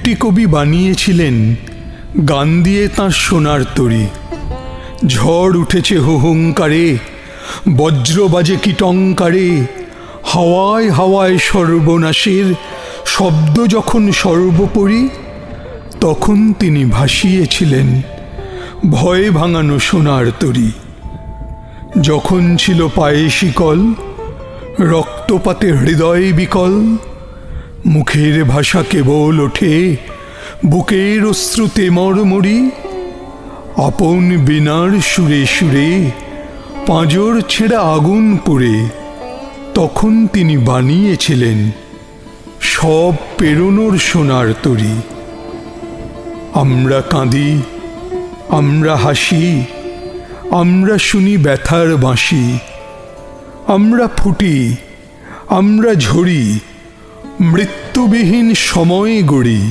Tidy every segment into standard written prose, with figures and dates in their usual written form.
একটি কবি বানিয়েছিলেন গান দিয়ে তাঁর সোনার তরী। ঝড় উঠেছে হুহুঙ্কারে, বজ্র বাজে কীটঙ্কারে, হাওয়ায় হাওয়ায় সর্বনাশের শব্দ যখন সর্বোপরি, তখন তিনি ভাসিয়েছিলেন ভয়ে ভাঙানো সোনার তরী। যখন ছিল পায়ে শিকল, রক্তপাতে হৃদয় বিকল, মুখের ভাষা কেবল ওঠে বুকের অশ্রুতে মরমরি, আপন বীণার সুরে সুরে পাঁজর ছেঁড়া আগুন পুড়ে, তখন তিনি বানিয়েছিলেন সব পেরোনোর সোনার তরী। আমরা কাঁদি, আমরা হাসি, আমরা শুনি ব্যথার বাঁশি, আমরা ফুটি, আমরা ঝরি, মৃত্যুবিহীন সময় গড়ি,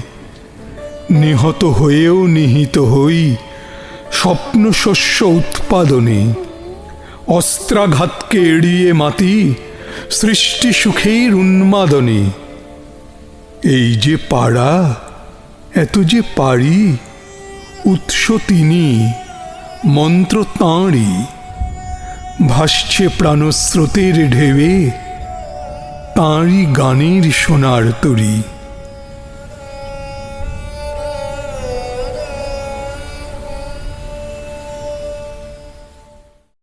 নিহত হয়েও নিহিত হই স্বপ্ন শস্য উৎপাদনে, অস্ত্রাঘাতকে এড়িয়ে মাতি সৃষ্টি সুখের উন্মাদনে। এই যে পাড়া, এত যে পারি, উৎস তিনি, মন্ত্র তাঁরই, ভাসছে প্রাণস্রোতের ঢেউয়ে তাঁরই গানের সোনার তরী।